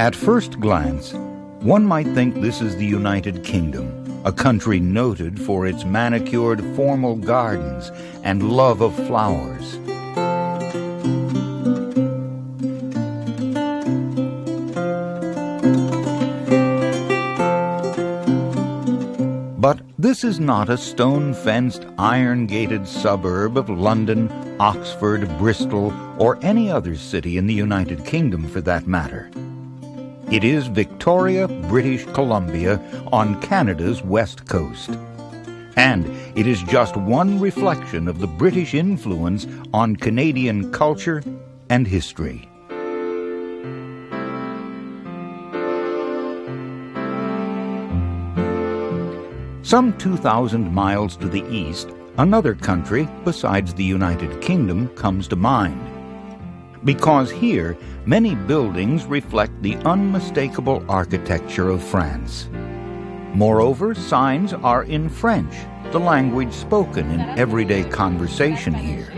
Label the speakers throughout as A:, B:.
A: At first glance, one might think this is the United Kingdom, a country noted for its manicured formal gardens and love of flowers. But this is not a stone-fenced, iron-gated suburb of London, Oxford, Bristol, or any other city in the United Kingdom for that matter. It is Victoria, British Columbia, on Canada's west coast. And it is just one reflection of the British influence on Canadian culture and history. Some 2,000 miles to the east, another country besides the United Kingdom comes to mind. Because here, many buildings reflect the unmistakable architecture of France. Moreover, signs are in French, the language spoken in everyday conversation here.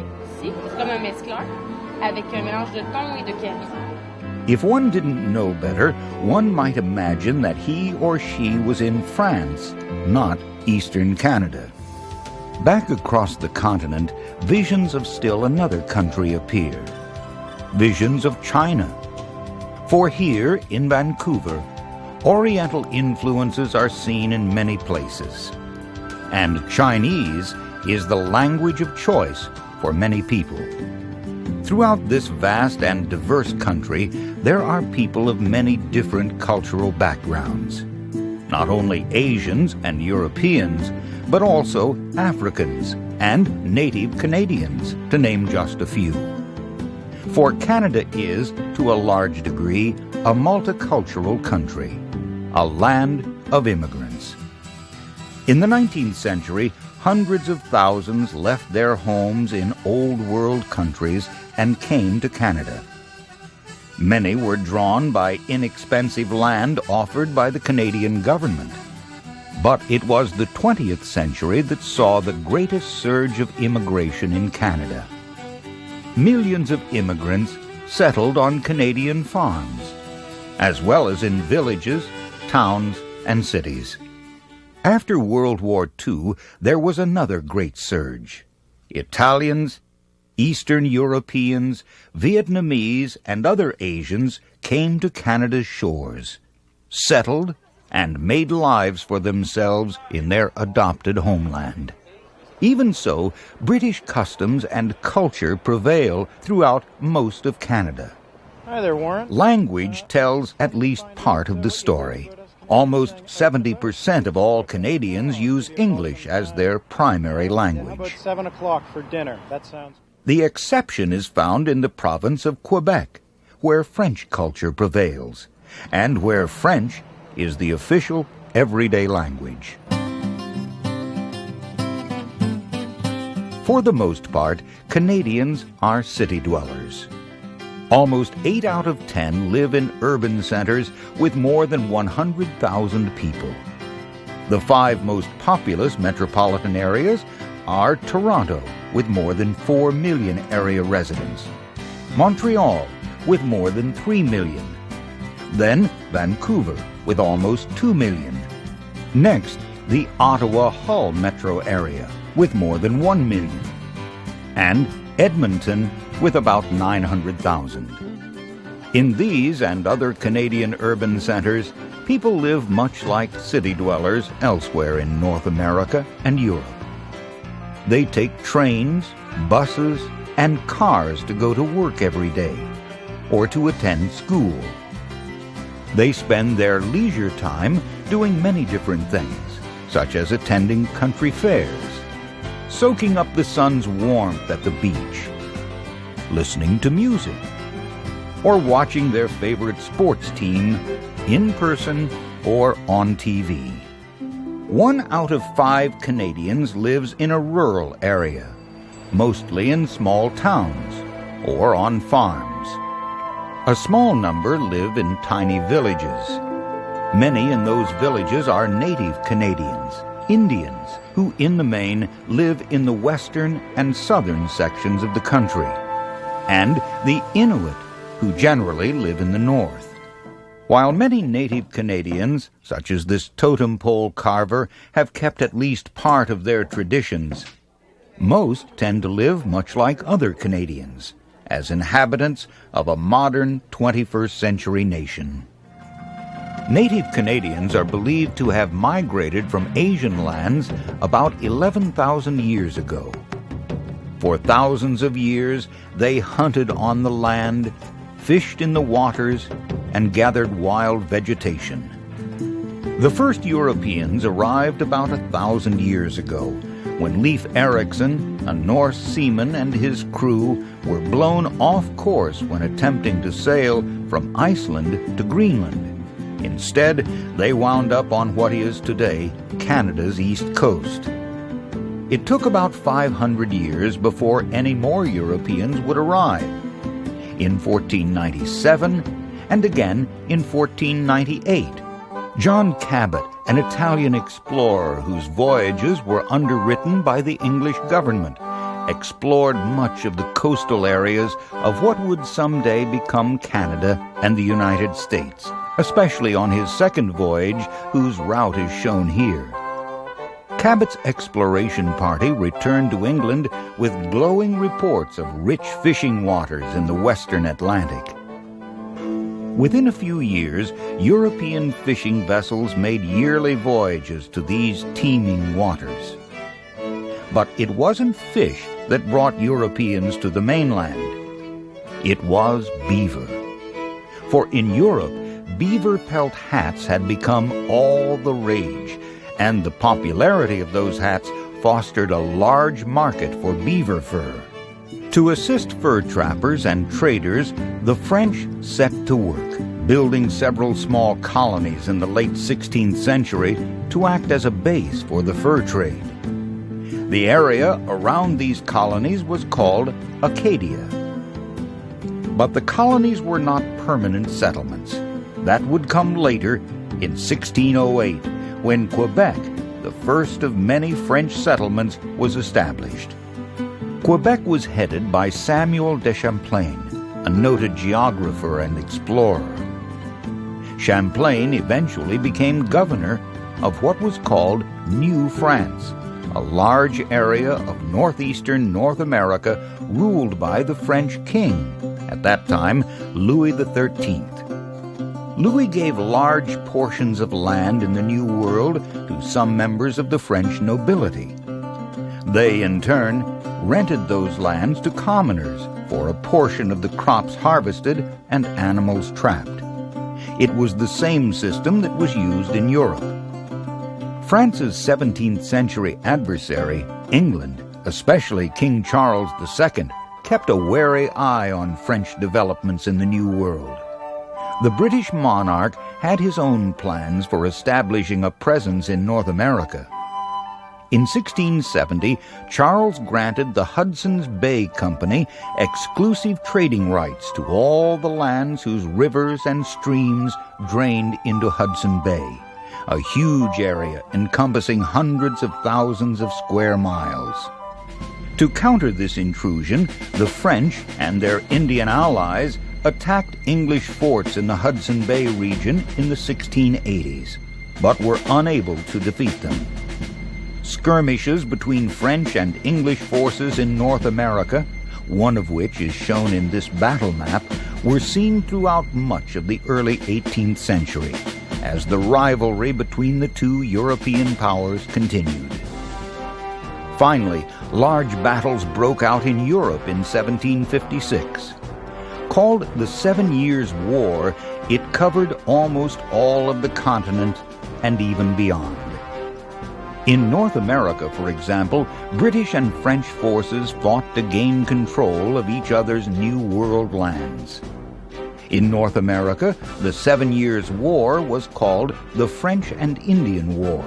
A: If one didn't know better, one might imagine that he or she was in France, not Eastern Canada. Back across the continent, visions of still another country appear. Visions of China. For here, in Vancouver, Oriental influences are seen in many places. And Chinese is the language of choice for many people. Throughout this vast and diverse country, there are people of many different cultural backgrounds. Not only Asians and Europeans, but also Africans and native Canadians, to name just a few. For Canada is, to a large degree, a multicultural country, a land of immigrants. In the 19th century, hundreds of thousands left their homes in old world countries and came to Canada. Many were drawn by inexpensive land offered by the Canadian government. But it was the 20th century that saw the greatest surge of immigration in Canada. Millions of immigrants settled on Canadian farms, as well as in villages, towns, and cities. After World War II, there was another great surge. Italians, Eastern Europeans, Vietnamese, and other Asians came to Canada's shores, settled, and made lives for themselves in their adopted homeland. Even so, British customs and culture prevail throughout most of Canada.
B: Hi there, Warren.
A: Language tells at least part of the story. Almost 70% of all Canadians use English as their primary language.
B: How about 7 o'clock for dinner? That sounds...
A: The exception is found in the province of Quebec, where French culture prevails, and where French is the official everyday language. For the most part, Canadians are city dwellers. Almost 8 out of 10 live in urban centers with more than 100,000 people. The 5 most populous metropolitan areas are Toronto, with more than 4 million area residents, Montreal, with more than 3 million, then Vancouver, with almost 2 million. Next, the Ottawa-Hull metro area, with more than 1 million, and Edmonton, with about 900,000. In these and other Canadian urban centers, people live much like city dwellers elsewhere in North America and Europe. They take trains, buses, and cars to go to work every day, or to attend school. They spend their leisure time doing many different things, such as attending country fairs, soaking up the sun's warmth at the beach, listening to music, or watching their favorite sports team in person or on TV. 1 out of 5 Canadians lives in a rural area, mostly in small towns or on farms. A small number live in tiny villages. Many in those villages are native Canadians, Indians, who in the main live in the western and southern sections of the country, and the Inuit, who generally live in the north. While many native Canadians, such as this totem pole carver, have kept at least part of their traditions, most tend to live much like other Canadians, as inhabitants of a modern 21st century nation. Native Canadians are believed to have migrated from Asian lands about 11,000 years ago. For thousands of years, they hunted on the land, fished in the waters, and gathered wild vegetation. The first Europeans arrived about 1,000 years ago, when Leif Erikson, a Norse seaman, and his crew were blown off course when attempting to sail from Iceland to Greenland. Instead, they wound up on what is today Canada's east coast. It took about 500 years before any more Europeans would arrive. In 1497, and again in 1498, John Cabot, an Italian explorer whose voyages were underwritten by the English government, explored much of the coastal areas of what would someday become Canada and the United States, especially on his second voyage, whose route is shown here. Cabot's exploration party returned to England with glowing reports of rich fishing waters in the western Atlantic. Within a few years, European fishing vessels made yearly voyages to these teeming waters. But it wasn't fish that brought Europeans to the mainland. It was beaver. For in Europe, beaver pelt hats had become all the rage, and the popularity of those hats fostered a large market for beaver fur. To assist fur trappers and traders, the French set to work, building several small colonies in the late 16th century to act as a base for the fur trade. The area around these colonies was called Acadia. But the colonies were not permanent settlements. That would come later in 1608, when Quebec, the first of many French settlements, was established. Quebec was headed by Samuel de Champlain, a noted geographer and explorer. Champlain eventually became governor of what was called New France, a large area of northeastern North America ruled by the French king, at that time Louis XIII. Louis gave large portions of land in the New World to some members of the French nobility. They, in turn, rented those lands to commoners for a portion of the crops harvested and animals trapped. It was the same system that was used in Europe. France's 17th century adversary, England, especially King Charles II, kept a wary eye on French developments in the New World. The British monarch had his own plans for establishing a presence in North America. In 1670, Charles granted the Hudson's Bay Company exclusive trading rights to all the lands whose rivers and streams drained into Hudson Bay, a huge area encompassing hundreds of thousands of square miles. To counter this intrusion, the French and their Indian allies attacked English forts in the Hudson Bay region in the 1680s, but were unable to defeat them. Skirmishes between French and English forces in North America, one of which is shown in this battle map, were seen throughout much of the early 18th century, as the rivalry between the two European powers continued. Finally, large battles broke out in Europe in 1756. Called the 7 Years' War, it covered almost all of the continent and even beyond. In North America, for example, British and French forces fought to gain control of each other's New World lands. In North America, the 7 Years' War was called the French and Indian War.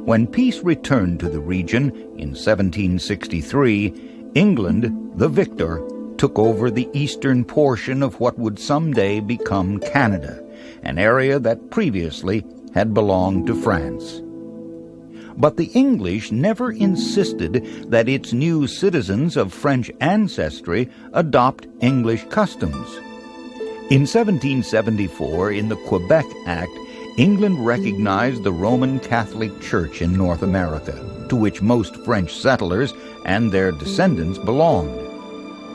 A: When peace returned to the region in 1763, England, the victor, took over the eastern portion of what would someday become Canada, an area that previously had belonged to France. But the English never insisted that its new citizens of French ancestry adopt English customs. In 1774, in the Quebec Act, England recognized the Roman Catholic Church in North America, to which most French settlers and their descendants belonged.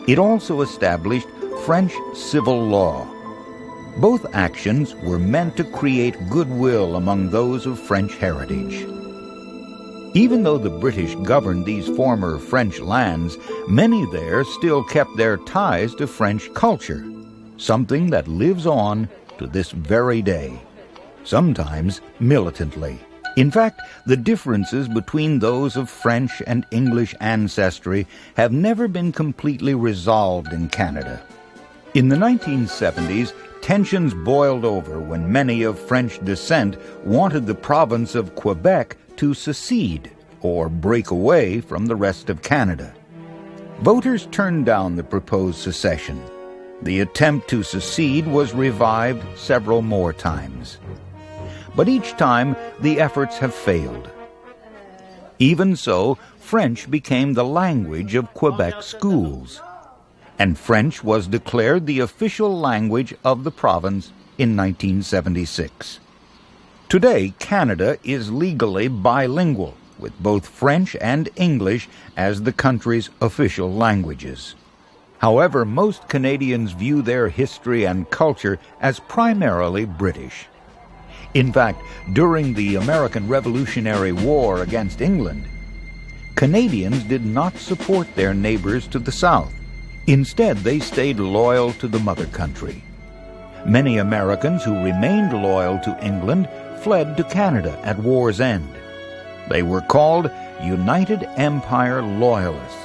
A: It also established French civil law. Both actions were meant to create goodwill among those of French heritage. Even though the British governed these former French lands, many there still kept their ties to French culture, something that lives on to this very day, sometimes militantly. In fact, the differences between those of French and English ancestry have never been completely resolved in Canada. In the 1970s, tensions boiled over when many of French descent wanted the province of Quebec to secede or break away from the rest of Canada. Voters turned down the proposed secession. The attempt to secede was revived several more times. But each time, the efforts have failed. Even so, French became the language of Quebec schools, and French was declared the official language of the province in 1976. Today, Canada is legally bilingual, with both French and English as the country's official languages. However, most Canadians view their history and culture as primarily British. In fact, during the American Revolutionary War against England, Canadians did not support their neighbors to the south. Instead, they stayed loyal to the mother country. Many Americans who remained loyal to England fled to Canada at war's end. They were called United Empire Loyalists.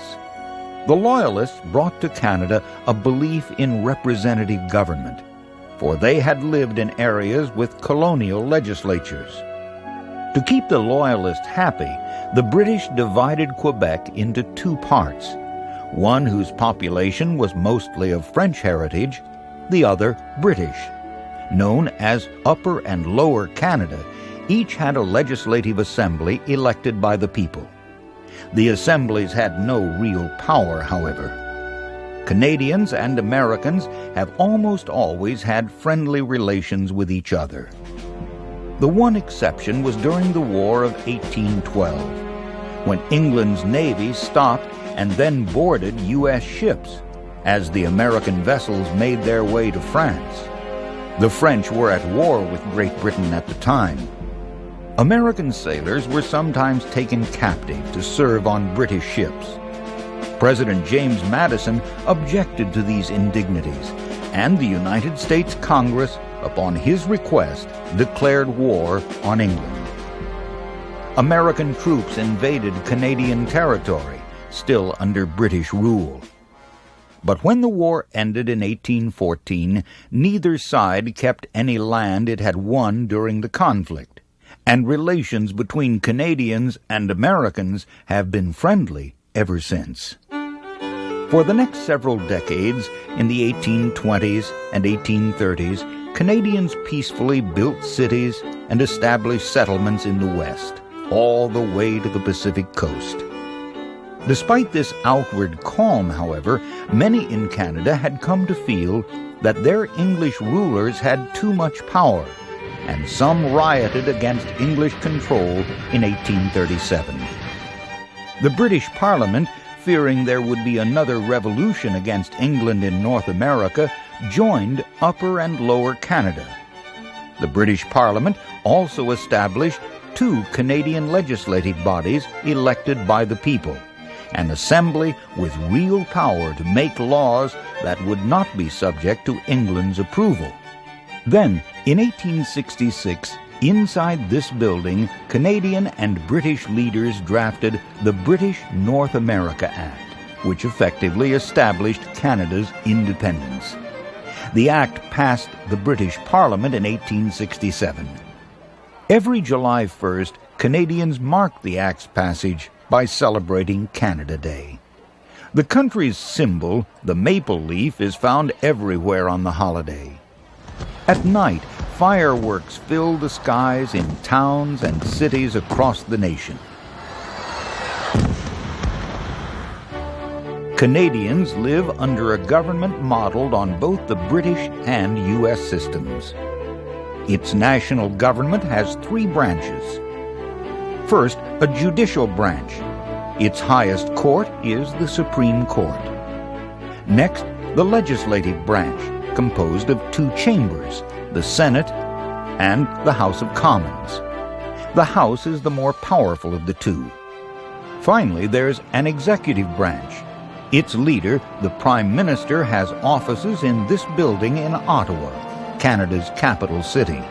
A: The Loyalists brought to Canada a belief in representative government, for they had lived in areas with colonial legislatures. To keep the Loyalists happy, the British divided Quebec into two parts, one whose population was mostly of French heritage, the other British. Known as Upper and Lower Canada, each had a legislative assembly elected by the people. The assemblies had no real power, however. Canadians and Americans have almost always had friendly relations with each other. The one exception was during the War of 1812, when England's navy stopped and then boarded U.S. ships as the American vessels made their way to France. The French were at war with Great Britain at the time. American sailors were sometimes taken captive to serve on British ships. President James Madison objected to these indignities, and the United States Congress, upon his request, declared war on England. American troops invaded Canadian territory, still under British rule. But when the war ended in 1814, neither side kept any land it had won during the conflict, and relations between Canadians and Americans have been friendly ever since. For the next several decades, in the 1820s and 1830s, Canadians peacefully built cities and established settlements in the West, all the way to the Pacific coast. Despite this outward calm, however, many in Canada had come to feel that their English rulers had too much power, and some rioted against English control in 1837. The British Parliament, fearing there would be another revolution against England in North America, joined Upper and Lower Canada. The British Parliament also established two Canadian legislative bodies elected by the people, an assembly with real power to make laws that would not be subject to England's approval. Then, in 1866, inside this building, Canadian and British leaders drafted the British North America Act, which effectively established Canada's independence. The act passed the British Parliament in 1867. Every July 1st, Canadians marked the act's passage by celebrating Canada Day. The country's symbol, the maple leaf, is found everywhere on the holiday. At night, fireworks fill the skies in towns and cities across the nation. Canadians live under a government modeled on both the British and U.S. systems. Its national government has three branches. First, a judicial branch. Its highest court is the Supreme Court. Next, the legislative branch, composed of two chambers, the Senate and the House of Commons. The House is the more powerful of the two. Finally, there's an executive branch. Its leader, the Prime Minister, has offices in this building in Ottawa, Canada's capital city.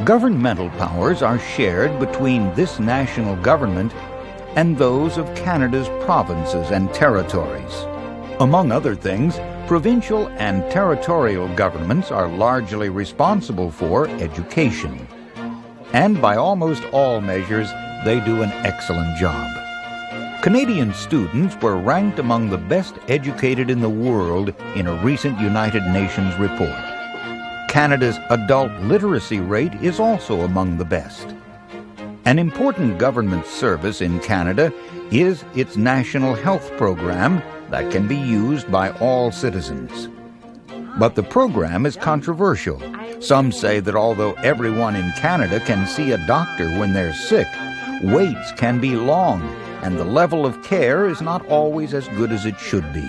A: Governmental powers are shared between this national government and those of Canada's provinces and territories. Among other things, provincial and territorial governments are largely responsible for education. And by almost all measures, they do an excellent job. Canadian students were ranked among the best educated in the world in a recent United Nations report. Canada's adult literacy rate is also among the best. An important government service in Canada is its National Health Program that can be used by all citizens. But the program is controversial. Some say that although everyone in Canada can see a doctor when they're sick, waits can be long, and the level of care is not always as good as it should be.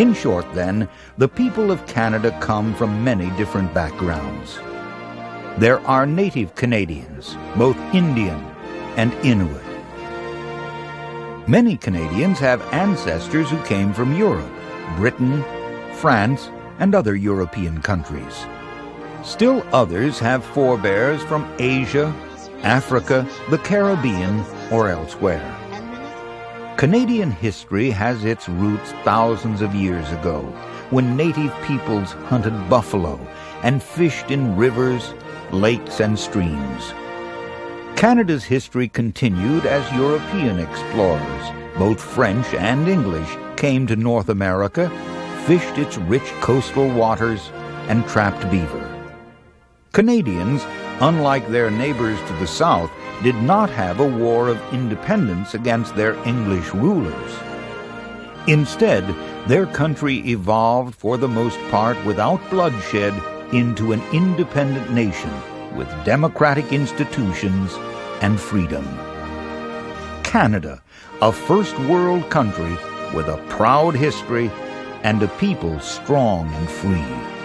A: In short, then, the people of Canada come from many different backgrounds. There are native Canadians, both Indian and Inuit. Many Canadians have ancestors who came from Europe, Britain, France, and other European countries. Still others have forebears from Asia, Africa, the Caribbean, or elsewhere. Canadian history has its roots thousands of years ago, when native peoples hunted buffalo and fished in rivers, lakes, and streams. Canada's history continued as European explorers, both French and English, came to North America, fished its rich coastal waters, and trapped beaver. Canadians, unlike their neighbors to the south, did not have a war of independence against their English rulers. Instead, their country evolved for the most part without bloodshed into an independent nation with democratic institutions and freedom. Canada, a first world country with a proud history and a people strong and free.